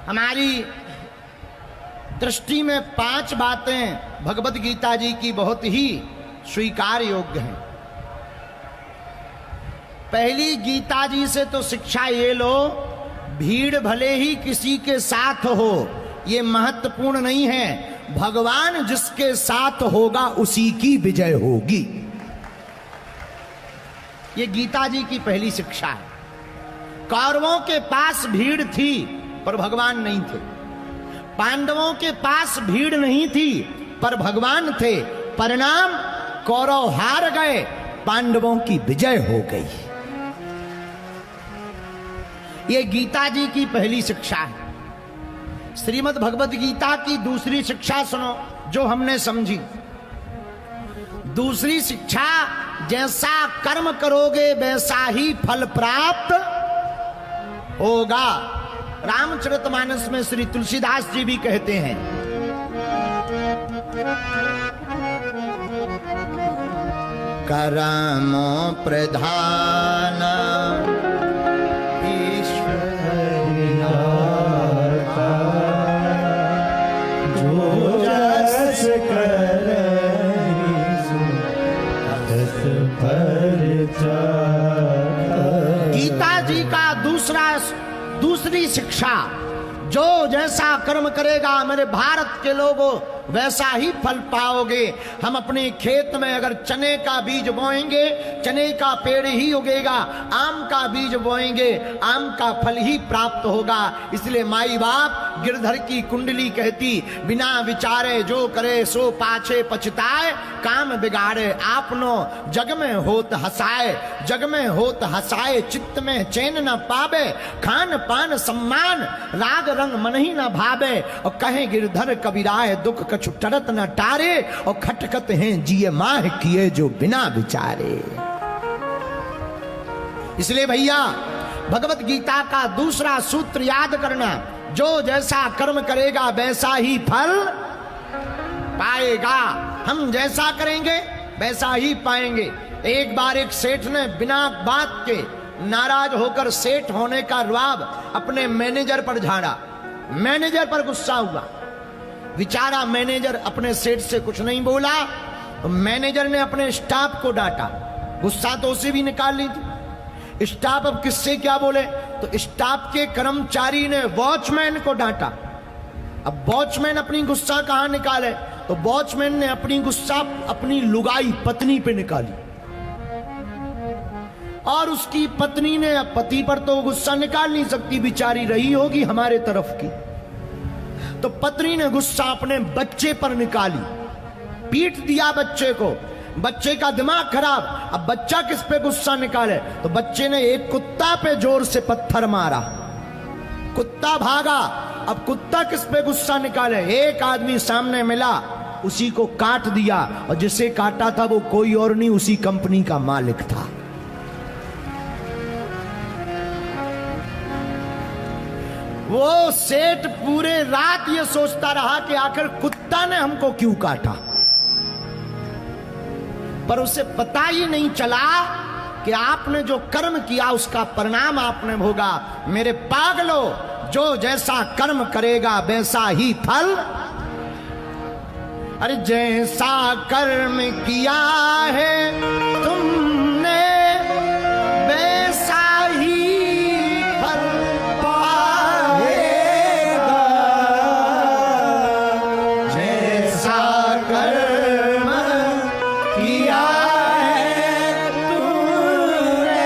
हमारी दृष्टि में 5 बातें भगवत गीता जी की बहुत ही स्वीकार योग्य हैं। पहली, गीता जी से तो शिक्षा ये लो, भीड़ भले ही किसी के साथ हो, ये महत्वपूर्ण नहीं है, भगवान जिसके साथ होगा उसी की विजय होगी। ये गीता जी की पहली शिक्षा है। कौरवों के पास भीड़ थी पर भगवान नहीं थे, पांडवों के पास भीड़ नहीं थी पर भगवान थे। परिणाम, कौरव हार गए, पांडवों की विजय हो गई। ये गीता जी की पहली शिक्षा है। श्रीमद् भगवत गीता की दूसरी शिक्षा सुनो, जो हमने समझी। दूसरी शिक्षा, जैसा कर्म करोगे वैसा ही फल प्राप्त होगा। रामचरितमानस में श्री तुलसीदास जी भी कहते हैं, कर्मो प्रधान गीता जी का दूसरी शिक्षा, जो जैसा कर्म करेगा मेरे भारत के लोगों वैसा ही फल पाओगे। हम अपने खेत में अगर चने का बीज बोएंगे, चने का पेड़ ही उगेगा, आम का बीज बोएंगे, आम का फल ही प्राप्त होगा। इसलिए माई बाप गिरधर की कुंडली कहती, बिना विचारे जो करे सो पाछे पछताए, काम बिगाड़े आपनो जग में होत हसाए। जग में होत हसाए, चित्त में चैन न पावे, खान पान सम्मान राग रंग मन ही न भावे। और कहे गिरधर कबीराए, दुख कछु टरत न टारे, और खटकत हैं जिए माह किए जो बिना विचारे। इसलिए भैया भगवत गीता का दूसरा सूत्र याद करना, जो जैसा कर्म करेगा वैसा ही फल पाएगा। हम जैसा करेंगे वैसा ही पाएंगे। एक बार एक सेठ ने बिना बात के नाराज होकर सेठ होने का रुआब अपने मैनेजर पर झाड़ा। मैनेजर पर गुस्सा हुआ, बेचारा मैनेजर अपने सेठ से कुछ नहीं बोला, तो मैनेजर ने अपने स्टाफ को डांटा। गुस्सा तो उसे भी निकाल ली थी। स्टाफ अब किससे क्या बोले, तो स्टाफ के कर्मचारी ने वॉचमैन को डांटा। अब वॉचमैन अपनी गुस्सा कहां निकाले, तो वॉचमैन ने अपनी गुस्सा अपनी लुगाई पत्नी पे निकाली। और उसकी पत्नी ने, पति पर तो गुस्सा निकाल नहीं सकती, बेचारी रही होगी हमारे तरफ की, तो पत्नी ने गुस्सा अपने बच्चे पर निकाली, पीट दिया बच्चे को। बच्चे का दिमाग खराब। अब बच्चा किस पे गुस्सा निकाले, तो बच्चे ने एक कुत्ता पे जोर से पत्थर मारा, कुत्ता भागा। अब कुत्ता किस पे गुस्सा निकाले, एक आदमी सामने मिला, उसी को काट दिया, और जिसे काटा था वो कोई और नहीं, उसी कंपनी का मालिक था। वो सेठ पूरे रात ये सोचता रहा कि आखिर कुत्ता ने हमको क्यों काटा, पर उसे पता ही नहीं चला कि आपने जो कर्म किया उसका परिणाम आपने भोगा। मेरे पागलो, जो जैसा कर्म करेगा वैसा ही फल। अरे जैसा कर्म किया है तुमने वैसा ही फल पाएगा। जैसा कर्म किया है तुमने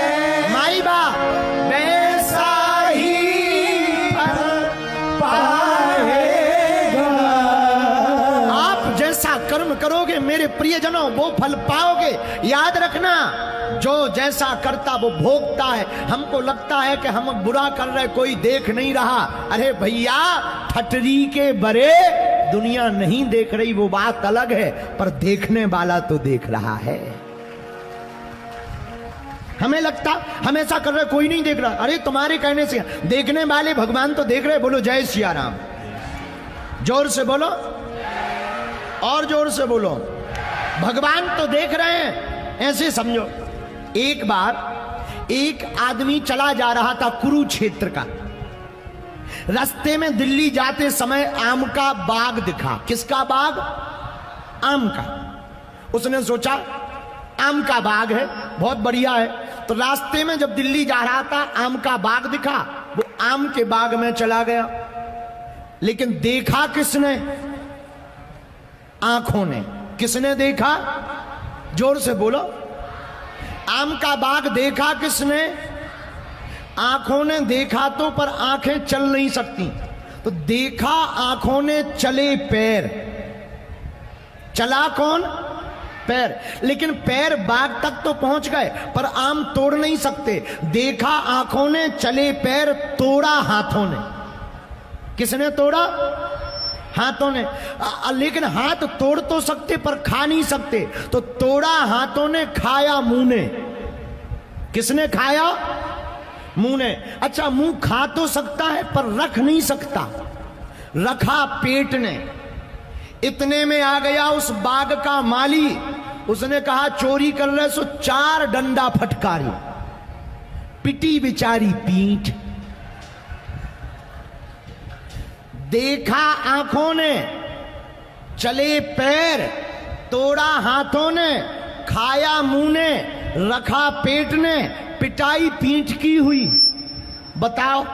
माई बाप वैसा ही फल पाएगा। आप जैसा कर्म करोगे मेरे प्रियजनों वो फल पाओगे। याद रखना, जो जैसा करता वो भोगता है। हमको लगता है कि हम बुरा कर रहे, कोई देख नहीं रहा। अरे भैया, ठटरी के बरे दुनिया नहीं देख रही, वो बात अलग है, पर देखने वाला तो देख रहा है। हमें लगता हम ऐसा कर रहे कोई नहीं देख रहा। अरे तुम्हारे कहने से देखने वाले भगवान तो देख रहे। बोलो जय सिया राम, जोर से बोलो, और जोर से बोलो। भगवान तो देख रहे हैं। ऐसे समझो, एक बार एक आदमी चला जा रहा था कुरुक्षेत्र का। रास्ते में दिल्ली जाते समय आम का बाग दिखा। किसका बाग? आम का। उसने सोचा आम का बाग है, बहुत बढ़िया है। तो रास्ते में जब दिल्ली जा रहा था आम का बाग दिखा, वो आम के बाग में चला गया। लेकिन देखा किसने? आंखों ने। किसने देखा? जोर से बोलो। आम का बाग देखा किसने? आंखों ने देखा तो, पर आंखें चल नहीं सकती, तो देखा आंखों ने, चले पैर। चला कौन? पैर। लेकिन पैर बाग तक तो पहुंच गए, पर आम तोड़ नहीं सकते। देखा आंखों ने, चले पैर, तोड़ा हाथों ने। किसने तोड़ा? हाथों ने। लेकिन हाथ तोड़ तो सकते पर खा नहीं सकते, तो तोड़ा हाथों ने, खाया मुंह ने। किसने खाया? मुंह ने। अच्छा, मुंह खा तो सकता है पर रख नहीं सकता, रखा पेट ने। इतने में आ गया उस बाग का माली। उसने कहा चोरी कर रहे सो 4 डंडा फटकारी। पिटी बेचारी पीठ। देखा आंखों ने, चले पैर, तोड़ा हाथों ने, खाया मुंह ने, रखा पेट ने, पिटाई पीठ की हुई। बताओ,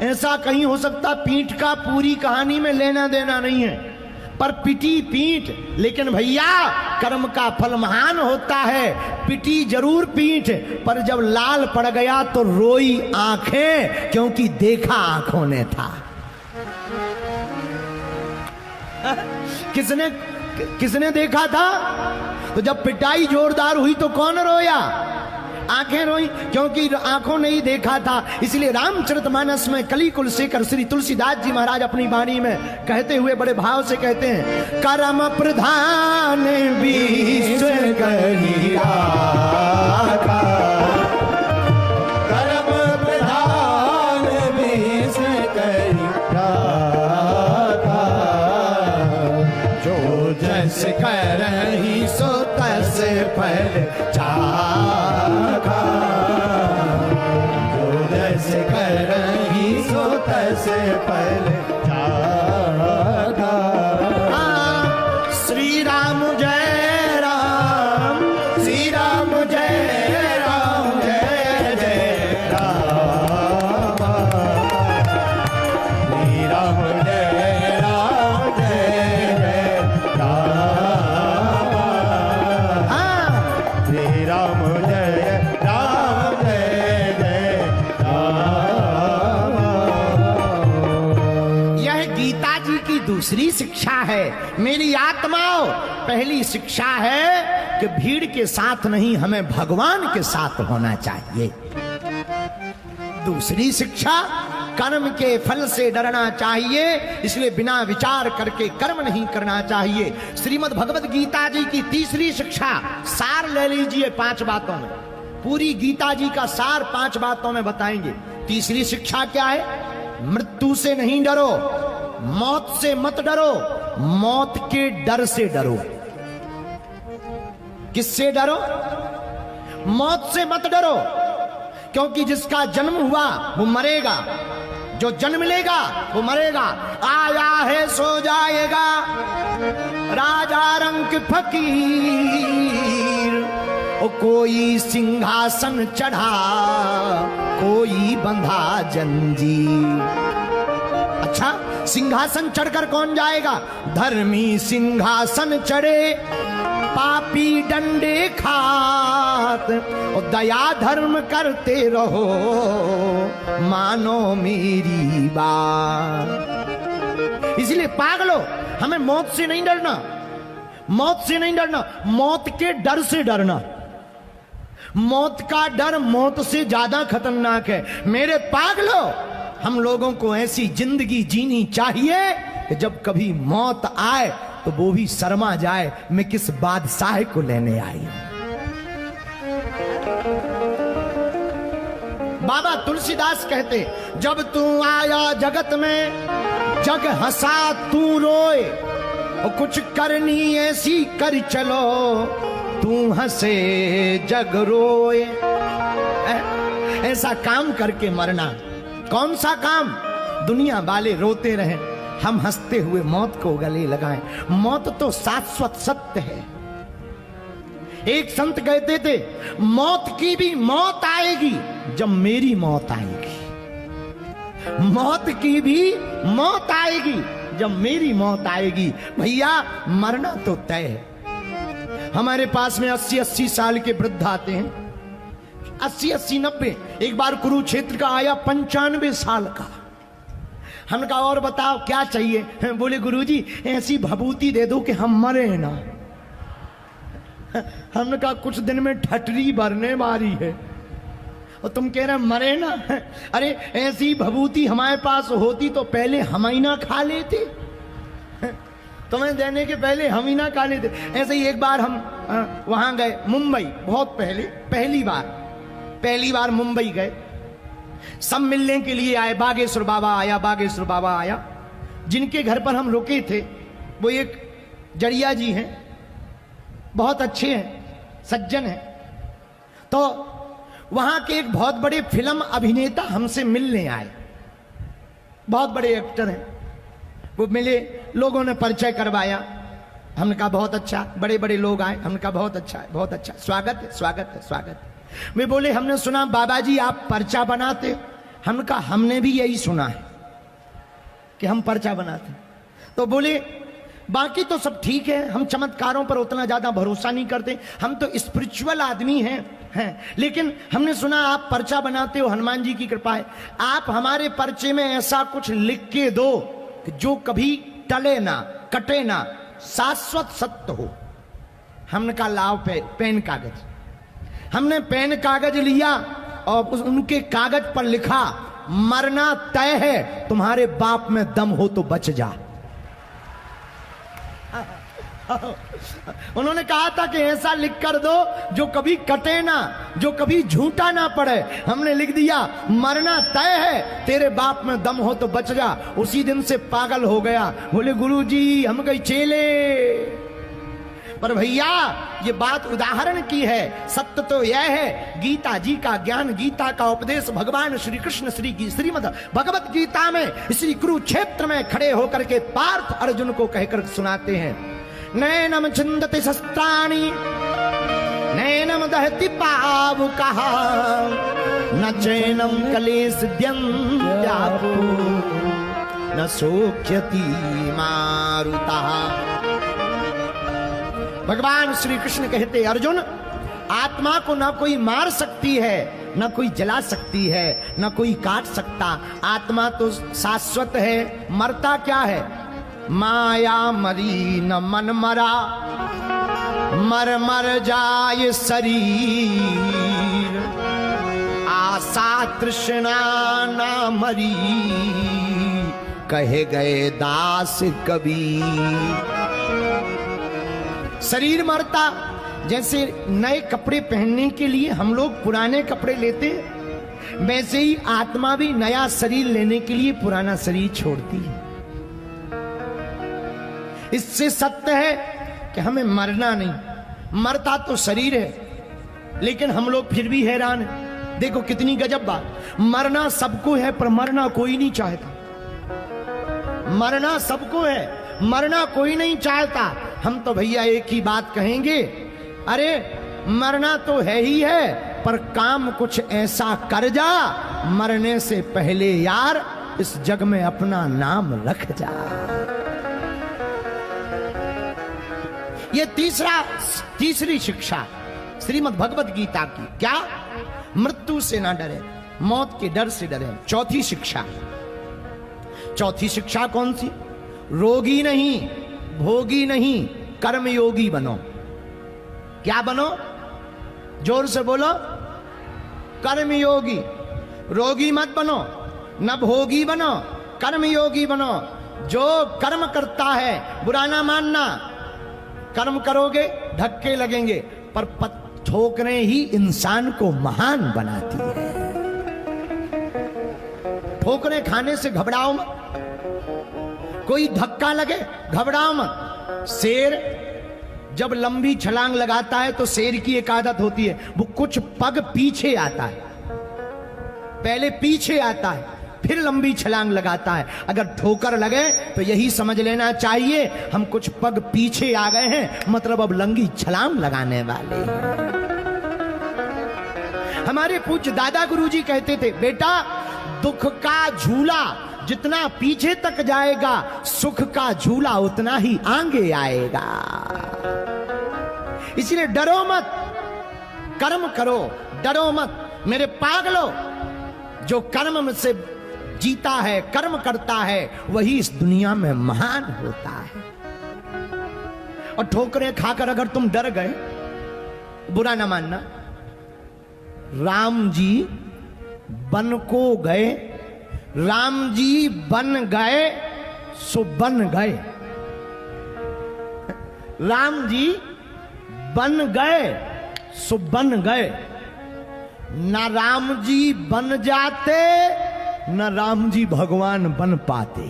ऐसा कहीं हो सकता? पीठ का पूरी कहानी में लेना देना नहीं है, पर पिटी पीठ। लेकिन भैया, कर्म का फल महान होता है। पिटी जरूर पीठ, पर जब लाल पड़ गया तो रोई आंखें, क्योंकि देखा आंखों ने था। किसने देखा था? तो जब पिटाई जोरदार हुई तो कौन रोया? आंखें रोई, क्योंकि आंखों ने ही देखा था। इसलिए रामचरितमानस में कली कुलशेखर श्री तुलसीदास जी महाराज अपनी वाणी में कहते हुए बड़े भाव से कहते हैं, कर्म प्रधान विश्व कही राखा, कर्म प्रधान विश्व कही राखा, जो जस करहि सो तस फल चाखा, जो जस करहि सो तस फल चाखा। श्री राम जय राम, श्री राम जय राम, जय जय राम, श्री राम जय राम, जय जय राम, श्री राम जय राम, जय जय राम। यह गीता जी की दूसरी शिक्षा है मेरी आत्माओं। पहली शिक्षा है कि भीड़ के साथ नहीं, हमें भगवान के साथ होना चाहिए। दूसरी शिक्षा, कर्म के फल से डरना चाहिए, इसलिए बिना विचार करके कर्म नहीं करना चाहिए। श्रीमद् भगवत गीता जी की तीसरी शिक्षा, सार ले लीजिए 5 बातों में। पूरी गीता जी का सार 5 बातों में बताएंगे। तीसरी शिक्षा क्या है? मृत्यु से नहीं डरो, मौत से मत डरो, मौत के डर से डरो। किससे डरो? मौत से मत डरो, क्योंकि जिसका जन्म हुआ वो मरेगा, जो जन्म लेगा वो मरेगा। आया है सो जाएगा, राजा रंग फकीर। ओ कोई सिंहासन चढ़ा, कोई बंधा जंजीर। अच्छा, सिंहासन चढ़कर कौन जाएगा? धर्मी सिंहासन चढ़े, पापी डंडे खात, और दया धर्म करते रहो, मानो मेरी बात। इसलिए पागलो, हमें मौत से नहीं डरना, मौत से नहीं डरना, मौत के डर से डरना। मौत का डर मौत से ज्यादा खतरनाक है। मेरे पागलो, हम लोगों को ऐसी जिंदगी जीनी चाहिए कि जब कभी मौत आए तो वो भी शर्मा जाए, मैं किस बादशाह को लेने आई हूं। बाबा तुलसीदास कहते, जब तू आया जगत में, जग हंसा तू रोए, और कुछ करनी ऐसी कर चलो, तू हंसे जग रोए। ऐसा काम करके मरना। कौन सा काम? दुनिया वाले रोते रहें, हम हंसते हुए मौत को गले लगाएं। मौत तो शाश्वत सत्य है। एक संत कहते थे, मौत की भी मौत आएगी जब मेरी मौत आएगी। मौत की भी मौत आएगी जब मेरी मौत आएगी। भैया मरना तो तय है। हमारे पास में 80-80 साल के वृद्ध आते हैं, 80-80, 90। एक बार कुरुक्षेत्र का आया 95 साल का। हमने कहा और बताओ क्या चाहिए? बोले गुरुजी ऐसी भभूति दे दो कि हम मरे ना। हमने कहा कुछ दिन में ठटरी भरने वाली है और तुम कह रहे मरे ना। अरे ऐसी भभूति हमारे पास होती तो पहले हम ही ना खा लेते, तुम्हें देने के पहले हम ही ना खा लेते। ऐसे ही एक बार हम वहां गए मुंबई, बहुत पहली बार मुंबई गए। सब मिलने के लिए आए। बागेश्वर बाबा आया। जिनके घर पर हम रुके थे वो एक जड़िया जी हैं, बहुत अच्छे हैं, सज्जन हैं। तो वहां के एक बहुत बड़े फिल्म अभिनेता हमसे मिलने आए, बहुत बड़े एक्टर हैं। वो मिले, लोगों ने परिचय करवाया। हमने कहा बहुत अच्छा, बड़े बड़े लोग आए। हमने कहा बहुत अच्छा, स्वागत है। वे बोले हमने सुना बाबा जी आप पर्चा बनाते। हमने कहा हमने भी यही सुना है कि हम पर्चा बनाते। तो बोले बाकी तो सब ठीक है, हम चमत्कारों पर उतना ज्यादा भरोसा नहीं करते, हम तो स्पिरिचुअल आदमी हैं। लेकिन हमने सुना आप पर्चा बनाते हो, हनुमान जी की कृपा है। आप हमारे पर्चे में ऐसा कुछ लिख के दो कि जो कभी टले ना, कटे ना, शाश्वत सत्य हो। हमने कहा लाओ पेन कागज। हमने पेन कागज लिया और उनके कागज पर लिखा, मरना तय है, तुम्हारे बाप में दम हो तो बच जा। उन्होंने कहा था कि ऐसा लिख कर दो जो कभी कटे ना, जो कभी झूठा ना पड़े। हमने लिख दिया मरना तय है, तेरे बाप में दम हो तो बच जा। उसी दिन से पागल हो गया। बोले गुरुजी हम गए चेले। पर भैया ये बात उदाहरण की है, सत्य तो यह है गीता जी का ज्ञान, गीता का उपदेश भगवान श्री कृष्ण श्रीमद् भगवत गीता में श्री कुरुक्षेत्र में खड़े होकर के पार्थ अर्जुन को कहकर सुनाते हैं। नैनम छिन्दति शस्त्राणि नैनम दहति पावकः न चैनम क्लेशद्यन्त्यापो न शोक्यति मारुतः। भगवान श्री कृष्ण कहते अर्जुन आत्मा को ना कोई मार सकती है, ना कोई जला सकती है, ना कोई काट सकता। आत्मा तो शाश्वत है, मरता क्या है? माया मरी न मन मरा, मर जाए शरीर, आशा तृष्णा ना मरी, कहे गए दास कबीर। शरीर मरता, जैसे नए कपड़े पहनने के लिए हम लोग पुराने कपड़े लेते हैं, वैसे ही आत्मा भी नया शरीर लेने के लिए पुराना शरीर छोड़ती है। इससे सत्य है कि हमें मरना नहीं, मरता तो शरीर है, लेकिन हम लोग फिर भी हैरान हैं। देखो कितनी गजब बात, मरना सबको है पर मरना कोई नहीं चाहता। मरना सबको है, मरना कोई नहीं चाहता। हम तो भैया एक ही बात कहेंगे, अरे मरना तो है ही है, पर काम कुछ ऐसा कर जा, मरने से पहले यार इस जग में अपना नाम रख जा। ये तीसरी शिक्षा श्रीमद् भगवत गीता की, क्या? मृत्यु से ना डरे, मौत के डर से डरे। चौथी शिक्षा कौन सी? रोगी नहीं, भोगी नहीं, कर्मयोगी बनो। क्या बनो? जोर से बोलो, कर्मयोगी। रोगी मत बनो, न भोगी बनो, कर्मयोगी बनो। जो कर्म करता है, बुरा ना मानना, कर्म करोगे धक्के लगेंगे, पर ठोकरें ही इंसान को महान बनाती है। ठोकरें खाने से घबराओ मत, कोई धक्का लगे घबराओ मत। शेर जब लंबी छलांग लगाता है तो शेर की एक आदत होती है, वो कुछ पग पीछे आता है, पहले पीछे आता है, फिर लंबी छलांग लगाता है। अगर ठोकर लगे तो यही समझ लेना चाहिए हम कुछ पग पीछे आ गए हैं, मतलब अब लंबी छलांग लगाने वाले हैं। हमारे पूज्य दादा गुरुजी कहते थे, बेटा दुख का झूला जितना पीछे तक जाएगा, सुख का झूला उतना ही आगे आएगा। इसलिए डरो मत, कर्म करो, डरो मत। मेरे पागलो, जो कर्म में से जीता है, कर्म करता है, वही इस दुनिया में महान होता है। और ठोकरें खाकर अगर तुम डर गए, बुरा ना मानना। राम जी बन को गए, राम जी बन गए सो बन गए। राम जी बन गए सो बन गए। न राम जी बन जाते, न राम जी भगवान बन पाते।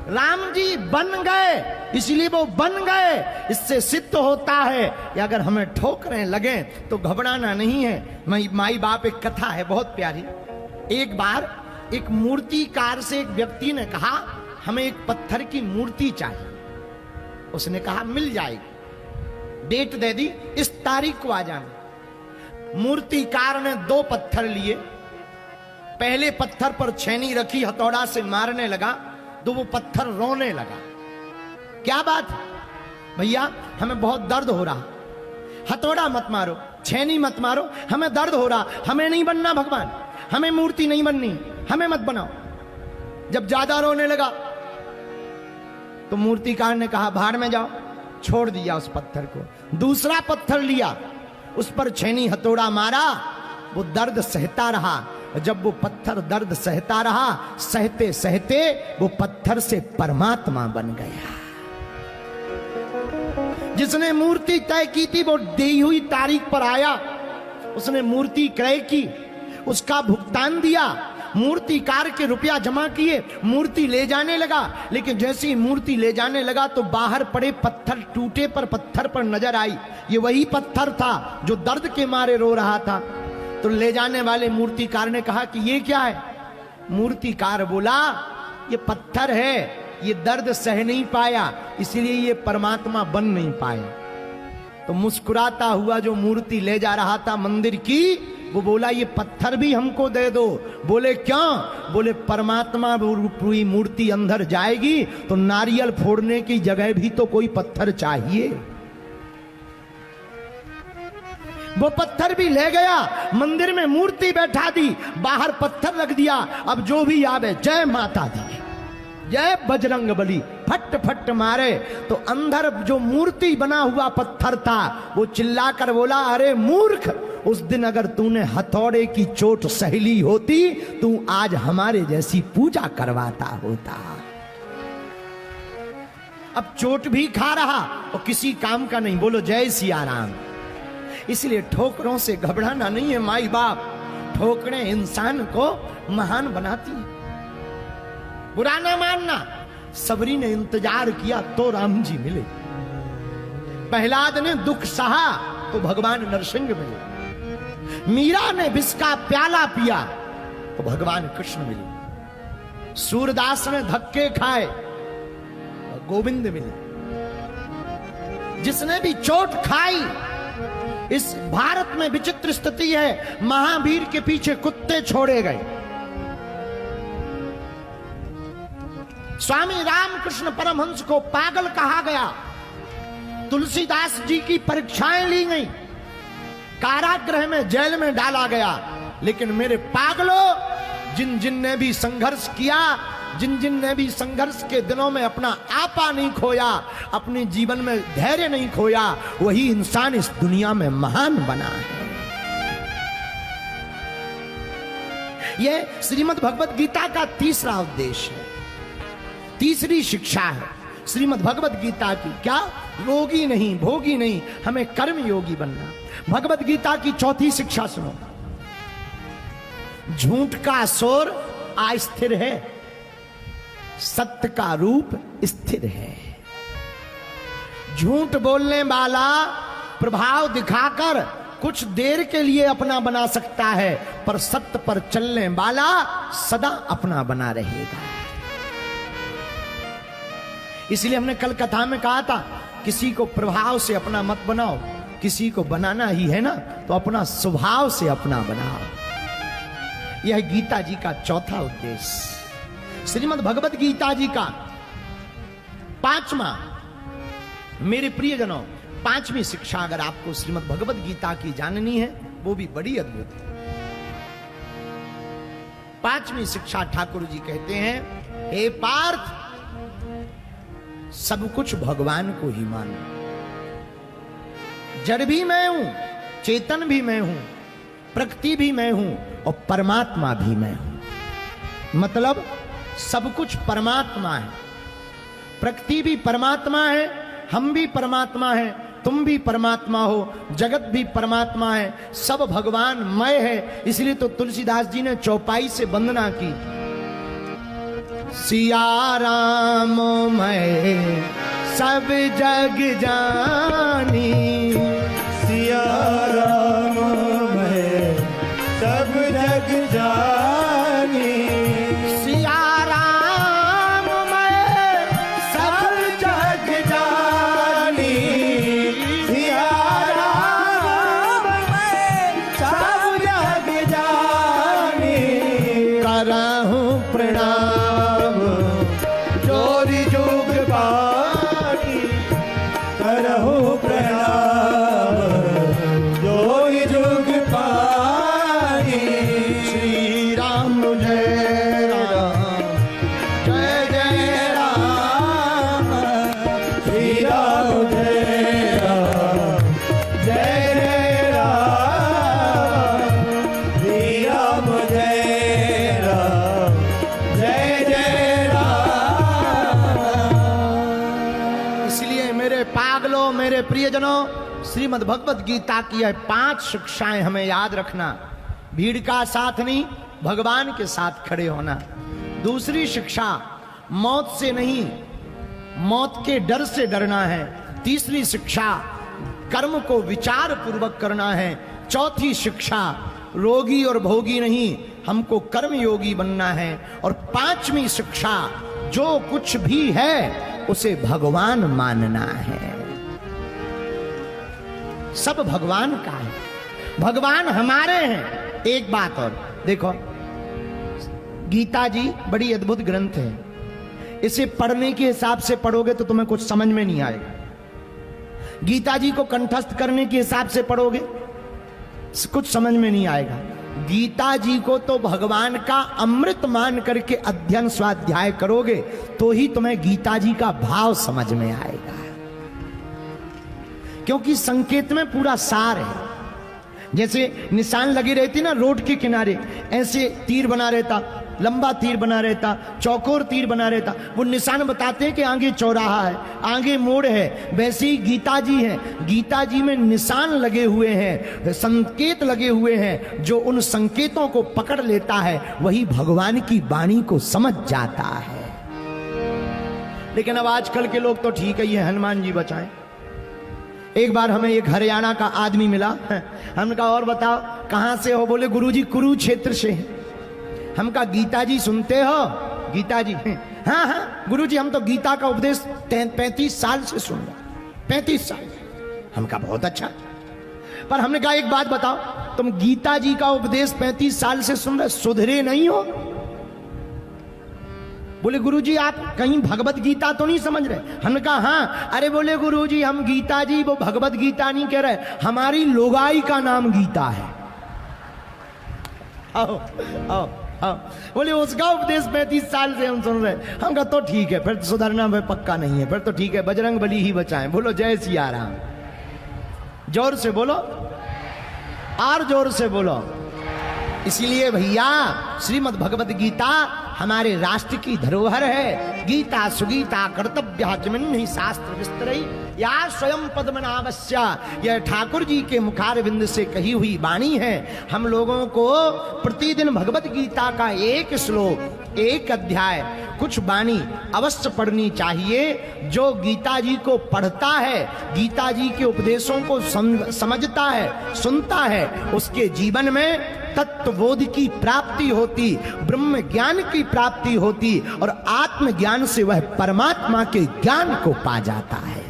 राम जी बन गए इसलिए वो बन गए। इससे सिद्ध होता है कि अगर हमें ठोकरें लगे तो घबराना नहीं है। माई बाप एक कथा है बहुत प्यारी। एक बार एक मूर्तिकार से एक व्यक्ति ने कहा, हमें एक पत्थर की मूर्ति चाहिए। उसने कहा मिल जाएगी, डेट दे दी, इस तारीख को आ जाना। मूर्तिकार ने 2 पत्थर लिए, पहले पत्थर पर छेनी रखी, हथौड़ा से मारने लगा तो वो पत्थर रोने लगा। क्या बात है भैया, हमें बहुत दर्द हो रहा। हथौड़ा मत मारो, छेनी मत मारो, हमें दर्द हो रहा, हमें नहीं बनना भगवान, हमें मूर्ति नहीं बननी, हमें मत बनाओ। जब ज्यादा रोने लगा तो मूर्तिकार ने कहा भाड़ में जाओ, छोड़ दिया उस पत्थर को। दूसरा पत्थर लिया, उस पर छेनी हथौड़ा मारा, वो दर्द सहता रहा। जब वो पत्थर दर्द सहता रहा, सहते सहते वो पत्थर से परमात्मा बन गया। जिसने मूर्ति तय की थी वो दी हुई तारीख पर आया, उसने मूर्ति क्रय की, उसका भुगतान दिया, मूर्तिकार के रुपया जमा किए, मूर्ति ले जाने लगा। लेकिन जैसे ही मूर्ति ले जाने लगा तो बाहर पड़े पत्थर टूटे पर पत्थर पर नजर आई, ये वही पत्थर था जो दर्द के मारे रो रहा था। तो ले जाने वाले मूर्तिकार ने कहा कि ये क्या है? मूर्तिकार बोला ये पत्थर है, ये दर्द सह नहीं पाया, इसलिए ये परमात्मा बन नहीं पाया। तो मुस्कुराता हुआ जो मूर्ति ले जा रहा था मंदिर की, वो बोला ये पत्थर भी हमको दे दो। बोले क्यों? बोले परमात्मा रूपी मूर्ति अंदर जाएगी तो नारियल फोड़ने की जगह भी तो कोई पत्थर चाहिए। वो पत्थर भी ले गया, मंदिर में मूर्ति बैठा दी, बाहर पत्थर रख दिया। अब जो भी आवे जय माता दी, जय बजरंग बली, फट फट मारे। तो अंदर जो मूर्ति बना हुआ पत्थर था वो चिल्लाकर बोला, अरे मूर्ख, उस दिन अगर तूने हथौड़े की चोट सहेली होती, तू आज हमारे जैसी पूजा करवाता होता। अब चोट भी खा रहा और किसी काम का नहीं। बोलो जय सिया राम। इसलिए ठोकरों से घबराना नहीं है माई बाप, ठोकरें इंसान को महान बनाती है। बुरा ना मानना, सबरी ने इंतजार किया तो राम जी मिले, प्रहलाद ने दुख सहा तो भगवान नरसिंह मिले, मीरा ने विष का प्याला पिया तो भगवान कृष्ण मिले, सूरदास ने धक्के खाए तो गोविंद मिले। जिसने भी चोट खाई, इस भारत में विचित्र स्थिति है, महावीर के पीछे कुत्ते छोड़े गए। स्वामी रामकृष्ण परमहंस को पागल कहा गया, तुलसीदास जी की परीक्षाएं ली गई, कारागृह में जेल में डाला गया। लेकिन मेरे पागलों, जिन जिन ने भी संघर्ष किया, जिन जिन ने भी संघर्ष के दिनों में अपना आपा नहीं खोया, अपने जीवन में धैर्य नहीं खोया, वही इंसान इस दुनिया में महान बना है। यह श्रीमद् भगवत गीता का तीसरा उद्देश्य है, तीसरी शिक्षा है श्रीमद् भगवत गीता की। क्या? रोगी नहीं, भोगी नहीं, हमें कर्म योगी बनना। भगवत गीता की चौथी शिक्षा सुनो। झूठ का शोर अस्थिर है, सत्य का रूप स्थिर है। झूठ बोलने वाला प्रभाव दिखाकर कुछ देर के लिए अपना बना सकता है, पर सत्य पर चलने वाला सदा अपना बना रहेगा। इसलिए हमने कल कथा में कहा था, किसी को प्रभाव से अपना मत बनाओ, किसी को बनाना ही है ना तो अपना स्वभाव से अपना बनाओ। यह गीता जी का चौथा उद्देश्य। श्रीमद् भगवत गीता जी का पांचवा, मेरे प्रियजनों, पांचवी शिक्षा अगर आपको श्रीमद् भगवत गीता की जाननी है, वो भी बड़ी अद्भुत है। पांचवी शिक्षा ठाकुर जी कहते हैं, हे पार्थ, सब कुछ भगवान को ही मानो। जड़ भी मैं हूं, चेतन भी मैं हूं, प्रकृति भी मैं हूं और परमात्मा भी मैं हूं। मतलब सब कुछ परमात्मा है, प्रकृति भी परमात्मा है, हम भी परमात्मा है, तुम भी परमात्मा हो, जगत भी परमात्मा है, सब भगवान मय है। इसलिए तो तुलसीदास जी ने चौपाई से वंदना की, सिया राम मैं सब जग जानी, सिया राम मैं सब जग जानी, सिया राम मैं सब जग जानी, सिया राम मैं सब जग जानी, करहूं प्रणाम जोरी जुग पानी, करहु प्रणाम जोई जुग पानी, श्री राम जय राम, जय जय राम, श्री राम जय राम, जय जय राम, श्री राम जय राम, जय जय राम। इसलिए मेरे पागलों, मेरे प्रियजनों, श्रीमद् भगवत गीता की यह 5 शिक्षाएं हमें याद रखना। भीड़ का साथ नहीं, भगवान के साथ खड़े होना। दूसरी शिक्षा, मौत से नहीं, मौत के डर से डरना है। तीसरी शिक्षा, कर्म को विचार पूर्वक करना है। चौथी शिक्षा, रोगी और भोगी नहीं, हमको कर्म योगी बनना है। और पांचवी शिक्षा, जो कुछ भी है उसे भगवान मानना है। सब भगवान का है, भगवान हमारे हैं। एक बात और देखो, गीता जी बड़ी अद्भुत ग्रंथ है। इसे पढ़ने के हिसाब से पढ़ोगे तो तुम्हें कुछ समझ में नहीं आएगा। गीता जी को कंठस्थ करने के हिसाब से पढ़ोगे कुछ समझ में नहीं आएगा। गीता जी को तो भगवान का अमृत मान करके अध्ययन स्वाध्याय करोगे तो ही तुम्हें गीता जी का भाव समझ में आएगा, क्योंकि संकेत में पूरा सार है। जैसे निशान लगी रहती ना रोड के किनारे, ऐसे तीर बना रहता, लंबा तीर बना रहता, चौकोर तीर बना रहता, वो निशान बताते हैं कि आगे चौराहा है, आगे मोड़ है। वैसे ही गीता जी है, गीता जी में निशान लगे हुए हैं, संकेत लगे हुए हैं। जो उन संकेतों को पकड़ लेता है वही भगवान की वाणी को समझ जाता है। लेकिन अब आजकल के लोग तो ठीक है, ये हनुमान जी बचाएं। एक बार हमें एक हरियाणा का आदमी मिला, हमने कहा और बताओ कहां से हो? बोले गुरुजी कुरुक्षेत्र से। हम कहा गीता जी सुनते हो? गीता जी हाँ हाँ गुरुजी, हम तो गीता का उपदेश 35 साल से सुन रहे। 35 साल। हम कहा बहुत अच्छा, पर हमने कहा एक बात बताओ, तुम गीता जी का उपदेश 35 साल से सुन रहे, सुधरे नहीं हो? बोले गुरुजी आप कहीं भगवत गीता तो नहीं समझ रहे? हमने कहा हाँ। अरे बोले गुरुजी हम गीता जी वो भगवत गीता नहीं कह रहे, हमारी लोगाई का नाम गीता है। आओ आओ आओ। बोले उसका उपदेश 35 साल से हम सुन रहे। हम कहा तो ठीक है, फिर सुधरना में पक्का नहीं है, फिर तो ठीक है, बजरंग बली ही बचाएं। बोलो जय सिया राम। जोर से बोलो, और जोर से बोलो। इसलिए भैया श्रीमद् भगवत गीता हमारे राष्ट्र की धरोहर है। गीता सुगीता कर्तव्य किमिन्हि शास्त्र विस्तरई या स्वयं पद्मनाभस्य। यह ठाकुर जी के मुखारविंद से कही हुई वाणी है। हम लोगों को प्रतिदिन भगवत गीता का एक श्लोक, एक अध्याय कुछ वाणी अवश्य पढ़नी चाहिए। जो गीता जी को पढ़ता है, गीता जी के उपदेशों को समझता है, सुनता है, उसके जीवन में तत्वबोध की प्राप्ति होती, ब्रह्म ज्ञान की प्राप्ति होती और आत्मज्ञान से वह परमात्मा के ज्ञान को पा जाता है।